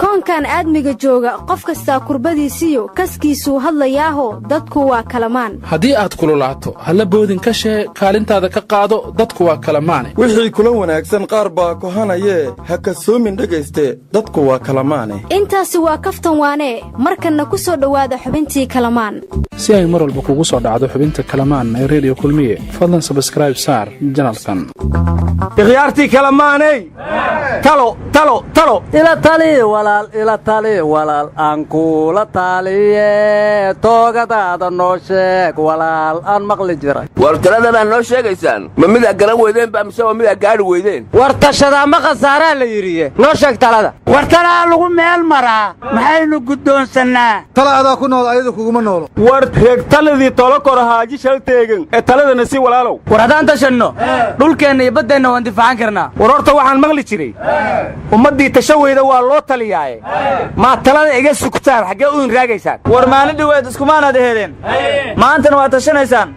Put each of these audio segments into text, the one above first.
koonkan aadmiga jooga qof kasta kurbadiisiyo kaskiisuu hadlayaaho dadku waa kalamaan haddii aad kululaato halla boodin ka shee kaalintaada ka qaado dadku waa kalamaane wixii kula wanaagsan qaar baa kohanayee ha kasoomin dhegayste dadku waa kalamaane intaasi waa kaftan waanee markanna ku soo dhowaada xubintii kalamaan si ay mar walba kugu soo dhacdo xubinta kalamaan ee reediyo kulmiye fadlan sabskribe saar janalkan ikhyaartii kalamaaney talo ila tali walaal aan kula taliye toogadaada noo sheeg walaal aan maqli jiray war taladana noo sheegaysaan ma mida garan weydeen ba mise mida gaari weydeen war tashada ma khasaaraa la yiriye noo sheeg talada war talaa lagu meel maraa maxaynu guddoonsanaa talaadaa ku nool ayadu kuguma noolo war reeg taladii tolo kor haaji shal teegan ee taladana si walaalow war haddaan tashanno dhulkeenna iyo baddeenna waan difaacan karnaa war horta waxaan maqli jiray ummaddii tashaweyda waa loo taliyaaye maa talada iga sugtaan xaggee u inraagaysaan war maalin dhiweed iskumaanaad heedeen maantana waad tashanaysaan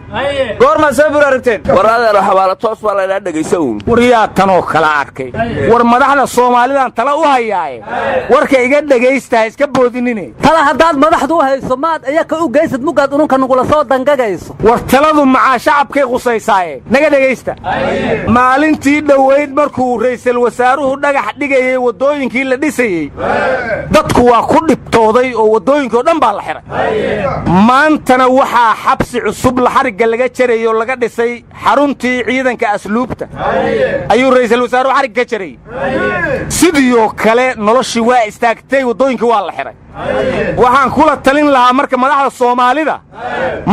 goormaad soo buraaragteen war adeero xabaalo toos baa laydhaa dhegaysa uun war yaa tanoo kala arkay war madaxda soomaalidan tala u hayaaye warka iga dhegaystaha iska boodinine tala haddaad madaxdu u hayso maad iyaka u geysad mugaad ununka nugula soo dangagayso war taladu macaa shacabkay qusaysaaye naga dhegaysta maalintii dhowayd markuu ra'iisul wasaaruhu dhagax dhigayey waddooyinkii la dhisayey dadku waa ku dhibtooday oo waddooyinkii oo dhan baa la xihay maantana waxaa xabsi cusub la xarigga laga jarayey oo laga dhisay xaruntii ciidanka asluubta ayuu ra'iisul wasaaruhu xarig ka jarayey sidoo kale noloshii waa istaagtay waddooyinkii waa la xidhay waxaan kula talin lahaa marka madaxda soomaalida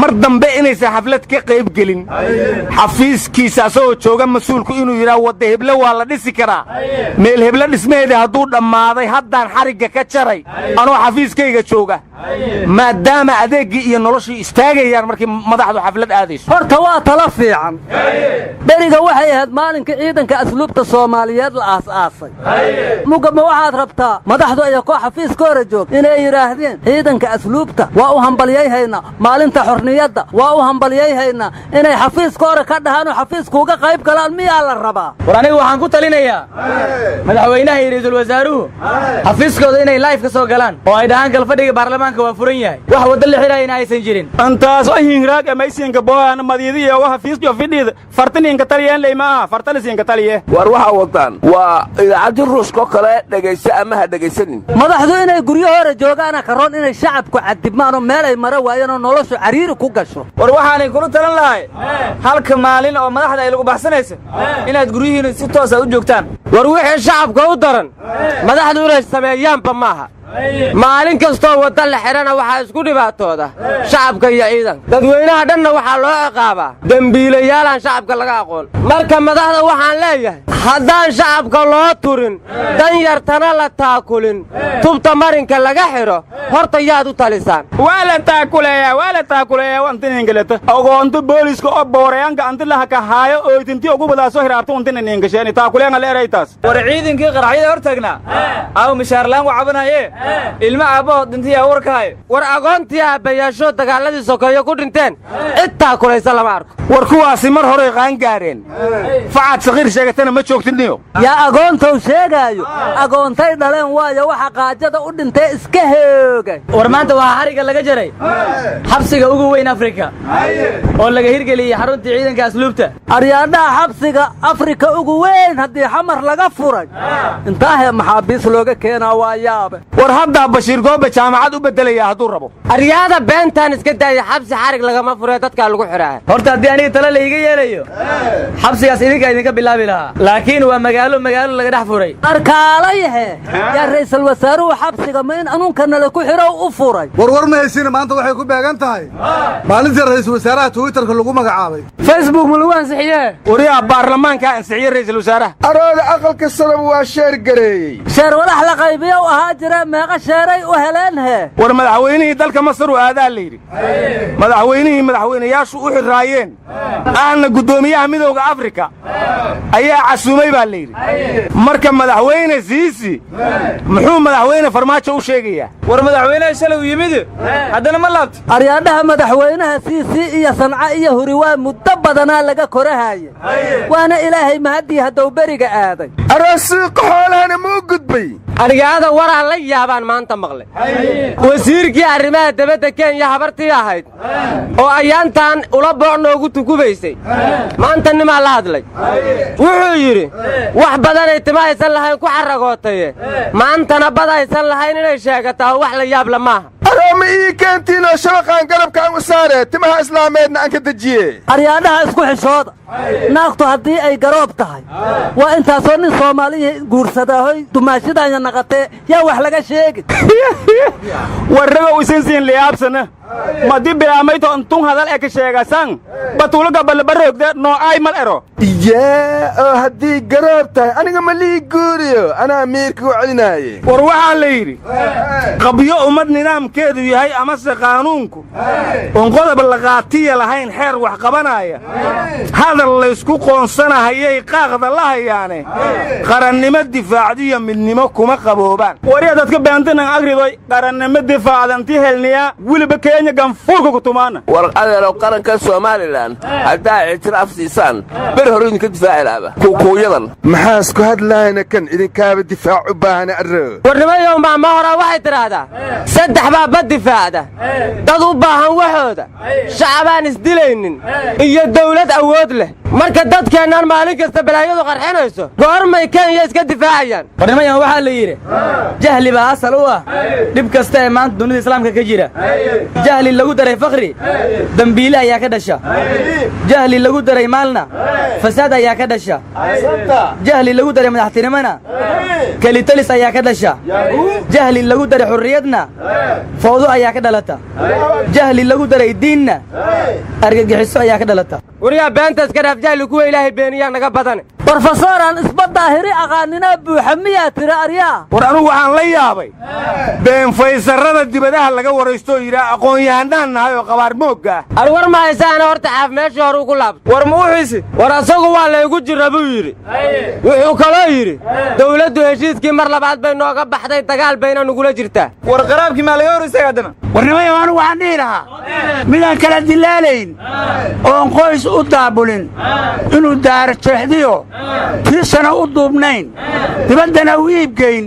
mar dambe inaysan xaflad ka qayb gelin xafiiskiisa asagoo jooga mas-uulku inuu yidhaah wadda heble waa la dhisi karaa meel heble dhismaheeda hadduu dhammaaday haddaan xarigga ka jaray anoo xafiiskayga jooga maadaama adeeggii iyo noloshii istaagayaan markii madaxdu xaflad aadayso horta waa tala fiican beriga waxay ahayd maalinka ciidanka asluubta soomaaliyeed la aas-aasay mugama waxaad rabtaa madaxdu aya koo xafiiska hore joog inay yidhaahdeen ciidanka asluubta waa u hambalyayhaynaa maalinta xorniyadda waa u hambalyayhaynaa inay xafiiska hore ka dhahaanoo xafiiskuuga qayb galaan miyaa la rabaa war anigu waxaan ku talinayaa madaxweynaha iyo ra'iisul wasaaruhu xafiiskooda inay laayf ka soo galaan oo ay dhahaan galfadhiga baarlamaanka waa furan yahay wax wadda la xidhaayana aysan jirin antaas ahingraag emaysiinka boohan madiidiya waxa fiisjo fidhiid fartaniinka taliyeen leymaa fartanisiinka taliye war waxa wadaan waa idaacadii ruushko kale dhegaysa ama ha dhegaysanin madaxdu inay guryo hore joogaana karoon inay shacabku cadibmaanoo meel ay mara waayeenoo noloshu cariiri ku gasho war waxaanay kula talan lahay halka maalin oo madaxda ay lagu baxsanaysa inaad guryihiina si toosa u joogtaan war wixii shacabka u daran madaxdu inay sameeyaanba maaha maalin kastoo wadda la xidhana waxaa isku dhibaatooda shacabka iyo ciidanka dadweynaha dhanna waxaa loo ciqaabaa dembiilayaalaan shacabka laga aqoon marka madaxda waxaan leeyahay haddaan shacabka loo turin dan yartana la taakulin tubta marinka laga xidho horta yaad u talisaan waa la taakuleeyaa wantiningaleta ogoonto booliska oo booreyanka anti lahaka haayo ooytinti ugu badaaso hiraabto untinininkasheen taakuleenga leeraytaas war ciidankii qaraxyada hor taagnaa aaw mishaarlaan u cabanaye ilma aabbahood dhintiyaa warkaayo war agoontii aabbayaasho dagaaladii sokeeyo ku dhinteen cid taakulaysa lama arko war kuwaasi mar horay qaan gaareen facad sakiir sheegatana ma joogtiniyo yaa agoontow sheegaayo agoontay dhaleen waayo waxa qaajada u dhintay iska heogay war maanta waxaa xarigga laga jaray xabsiga ugu weyn afrika oo laga hirgeliyey xaruntii ciidanka asluubta aryaadhaha xabsiga afrika ugu weyn haddii xamar laga furay intaahe maxaabiis looga keenaa waa yaabe war haddaa bashiir goobe jaamacad u beddelaya hadduu rabo aryaada beentaan iska daaya xabsi xarig lagama furee dadkaa lagu xidhaa horta haddii aniga tala layga yeelayo xabsigaas idinka idinka bilaabi lahaa laakiin waa magaalo laga dhex furay arkaalayahe yaa ra'iisul wasaaruhu xabsiga ma in anuunkanala ku xidho u furay warwar ma haysina maanta waxay ku beegan tahay maalintii ra'iisul wasaaraha twitterka lagu magacaabay facebook ma lagu ansixiyee wariyaa baarlamaankaa ansixiyey ra'iisul wasaaraha arooda aqalka sanaba waa sheer gareeyey sheer walax la qaybiyo u ahaa jira meeqa sheeray u heleen hee war madaxweynihii dalka masar u aadaa la yidhi madaxweynihii madaxweynayaashu u xirraayeen ahna guddoomiyaha midowda afrika ayaa casuumay baa la yidhi marka madaxweyne siisi muxuu madaxweyne farmaajo u sheegayaa war madaxweynaha shalay u yimid haddana ma laabto aryaadhaha madaxweynaha siisi iyo sanca iyo huri waa muddo badanaa laga korahaaye waana ilaahay mahaddii hadduu beriga aaday aroosuuqa xoolahana ma u gudbay arigada waraa la yaabaan maanta maqle wasiirkii arrimaha debadda kenya habartii ahayd oo ayaantan ula booc noogu tukubaysay maanta nimaa la hadlay wuxuu yidhi wax badanay tima aysan lahayn ku carragootaye maantana bad aysan lahayn inay sheegataa wax la yaabla maaha arooma ii keentiin oo shabaqaan garabkaan u saare timaha islaameedna aan ka dejiye aryaadhaha isku xishooda naagtu haddii ay garoob tahay waa intaasoo nin soomaaliya guursadaahoy dumaashidanya naqatee yaa wax laga sheegi warragow isin siin liyaabsana madi bilaamayto intun hadal ee ka sheegasan batuulaga balbaroogde noocaay mal ero yaa oo haddii garoob tahay aniga ma lii guuriyo anaa miirka u celinaaye war waxaa la yidhi qabyo ummad nidaamkeedu yahay amase qaanuunku oon qodob laqaatiya lahayn xeer wax qabanaaya hadal laysku qoonsanahayay qaaqda la hayaane qarannimo difaacdiyo midnimo kuma qaboobaan wariya dadka beendinan agridoy qarannimo difaacdanti helniyaa weliba kenya ganfuurka ku tumaana war adeerow qaranka somalilan haddaa ictiraaf siisaan ber hore idinka difaaci lahaba kuukuuyadan maxaa isku hadlaayna kan idinkaaba difaac u baahana arro warnimayow maama horaa waxay tidhaahdaa saddex baa bad difaacda dad u baahan waxooda shacabaan isdilaynin iyo dawlad awood leh marka dadkeennaan maalin kasta balaayadu qarxinayso goormay kenya iska difaacayaan warnimayan waxaa la yidhi jahli baa asal u ah dhib kasta ee maanta dunida islaamka ka jira jahli lagu daray fakhri dembiile ayaa ka dhasha jahli lagu daray maalna fasaad ayaa ka dhasha jahli lagu daray madaxtinimona kelitalis ayaa ka dhasha jahli lagu daray xurriyadna fawdo ayaa ka dhalata jahli lagu daray diinna argagixiso ayaa ka dhalata waryaa beentaas ka dhaaf jahli kuwa ilaahay beeniyaa naga badane brofesooraan isba daahiri aqaaninaa buuxa miyaa tiri aryaa war anugu waxaan la yaabay beenfaysarrada dibadaha laga waraystooo yidhaa aqoon-yahanaan nahay oo qabaar moogga ah arwar ma haysaana horta xaaf meeshii hore ugu laabto war ma wuxiisi war asagu waa laygu jira buu yidhi wuxuu kaloo yidhi dawladdu heshiiskii mar labaad bay nooga baxday dagaal bayna nugula jirtaa war qaraabkii maa laga hor istaaga haddana warnimayo anigu waxaan dhihi lahaa midaan kala dilaalayn oon qoys u daabulin inuu daara jeexdiyo tiisana u duubnayn dibaddana u iibgayn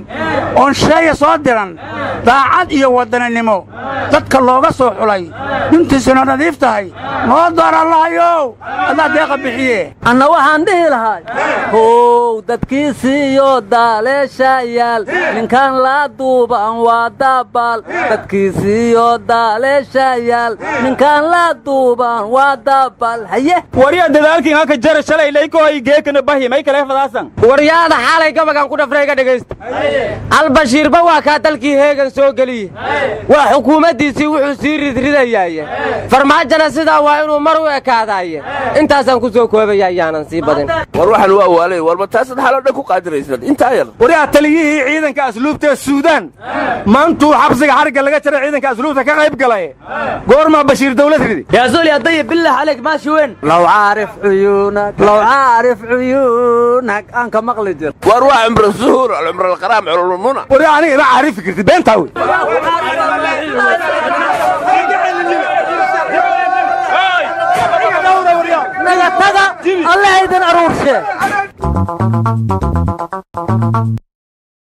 oon sheeya soo diran daacad iyo waddaninimo dadka looga soo xulay duntiisuna nadiif tahay noo door allahayow adaa deeqa bixiye anna waxaan dhihi lahay how dadkiisiiyo daaleeshayaal ninkaan laa duuban waa daabal dadkiisiiyo daaleeshayaal ninkaan laa duuban waa daabal haye wariya dadaalkiin halka jara shalay laykohay geekana bahi may kale fadaasan waryaada xaalay gabagan ku dhafrayga dhegaysta albashiirba waa kaa dalkii heegan soo geliye waa xukuumaddiisii wuxuu sii ridridayaaye farmaajana sidaa waa inuu mar u ekaadaaye intaasaan ku soo koobaya ayaanan sii badin war waxaan waa waalay warba taasad xaloo dhan ku qaadiraysnad intaa yar wariyaa taliyihii ciidanka asluubta ee suudaan maantuu xabsiga xarigga laga jaray ciidanka asluubta ka qayb galay goormaa bashiir dawlad ridi yaa zoli adaya billah عليك ماشي وين لو عارف عيونك لو عارف عيونك أنك مقلد وأروح عمر الزهور عمر القرام عمر المنى وريعني ما عارف فكرتي بين تاوي